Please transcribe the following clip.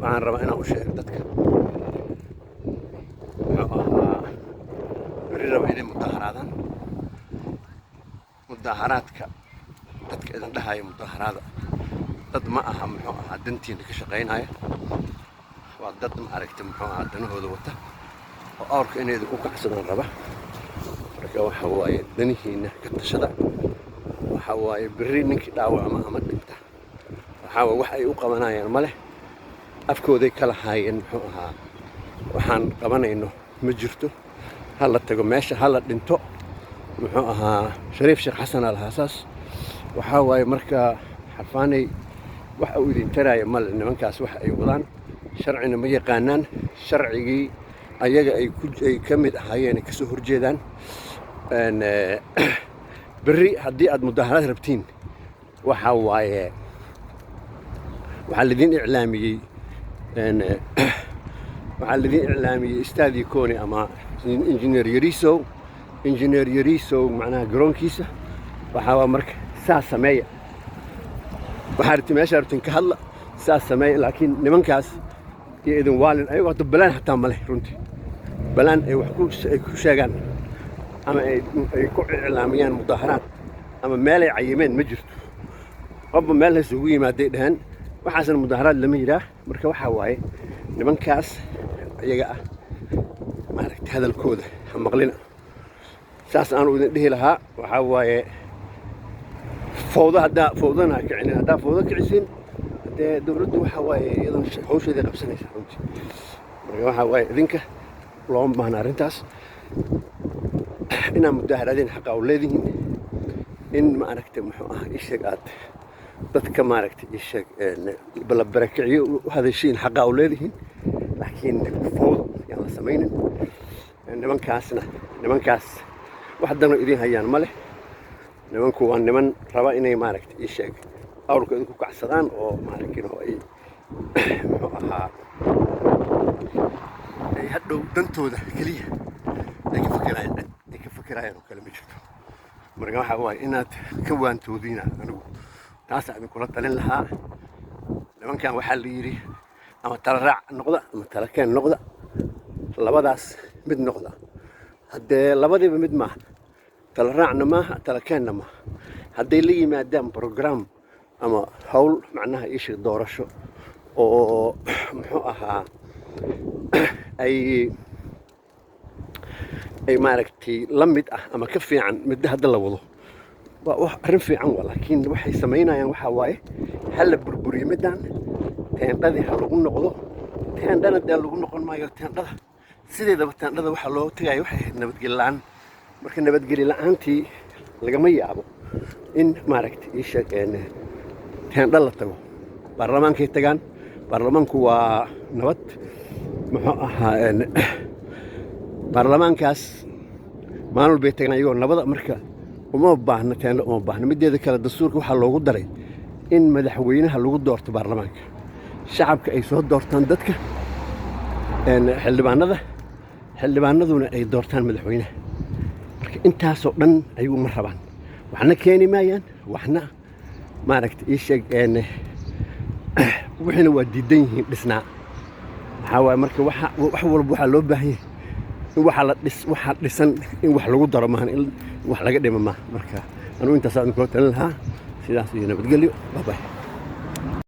waxaan rabaa inaan u sheego dadka beri raba inay mudaharaadka dadka idin dhahaya mudaharaada dad ma aha muxuu ahaa dantiina ka shaqaynaya waa dad ma aragtay muxuu ahaa danahooda wata oo awrka inay idinku kacsadaan raba marka waxa waaye danihiina ka tashada waxa waaye beri ninkii dhaawacma ama dhinta waxa wax ay u qabanayaan ma leh afkooday kala haayeen muxuu ahaa waxaan qabanayno ma jirto hala tago meesha hala dhinto muxuu ahaa shariif sheekh xasan al-haasaas waxa waaye marka xarfaanay waxa uu idin taraya mal nimankaas waxa ay wadaan sharcina ma yaqaanaan sharcigii ayaga ay ka mid ahaayeen ka soo horjeedaan beri haddii aad mudaharaad rabtiin waxa waaye waxaa lidin iclaamiyey istaadii kooni ama injineer yariisow macnaha garoonkiisa waxaa waa marka saas sameeya waxaa rabti meesha rabtin ka hadla saas sameeya laakiin nimankaas iyo idin waalin ayagoo hadda balaan xataa ma leh runtii balaan ay wax ku sheegaan ama ay ku iclaamiyaan mudaharaad ama meel ay cayimeen ma jirto qofba meel ha isugu yimaaday dhahaan waxaasna mudaharaad lama yidhaah marka waxaa waaye nimankaas iyaga ah maaragtay hadalkooda ha maqlina saas aanu idin dhihi lahaa waxaa waaye fowdana ha kicinin haddaa fowdo kicisiin dee dowladdu waxaa waaye iyadan hawsheeday qabsanaysaa runtii marka waxaa waaye idinka looma baahna arrintaas inaad mudaharaadeen xaqa u leedihiin in maaragtay muxuu ah isheeg aad dadka maaragtay isheeg bala barakiciyo u hadashiin xaqa u leedihiin laakiin fowdo yaan la samaynin nimankaas wax dano idin hayaan ma leh nimanku waa niman raba inay maaragtay isheeg awrka idinku kacsadaan oo maaragtay ay muxuu ahaa ay hadhow dantooda keliya ay ka fakirayaan oo kale ma jirto marka waxaa waaye inaad ka waantoodiina anigu taasa idinkula talin lahaa nimankan waxaa la yidhi ama tala raac noqda ama tala keen noqda labadaas mid noqda haddee labadiiba mid maaha tala raacna maaha tala keenna maaha hadday la yimaadaan program ama hawl macnaha isha doorasho oo muxuu ahaa ay maaragtay la mid ah ama ka fiican midda hadda la wado waa wax arrin fiican waa laakiin waxay samaynayaan waxaa waaye ha la burburiyo middan teendhadii ha lagu noqdo teendhana dee lagu noqon maayo teendhada sideedaba teendhada waxaa loo tagayo waxay ahayd nabadgeli la'aan marka nabadgeli la'aantii lagama yaabo in maaragtay isha teendha la tago baarlamaankay tagaan baarlamaanku waa nabad muxuu ahaa baarlamaankaas maalin walbay tagaan iyagoo nabada marka uma baahna teendho uma baahna mideeda kale dastuurka waxaa loogu daray in madaxweynaha lagu doorto baarlamaanka shacabka ay soo doortaan dadka xildhibaanaduna ay doortaan madaxweynaha marka intaasoo dhan ayagu ma rabaan waxna keeni maayaan waxna maaragtay ii sheeg wixiina waa diidan yihiin dhisnaa waxaa waaye marka wax walba waxaa loo baahan yahay in waxaa dhisan in wax lagu daro maahan in wax laga dhima maaha marka anugu intaasaa idinkula talin lahaa sidaas iyo nabadgelyo bye bye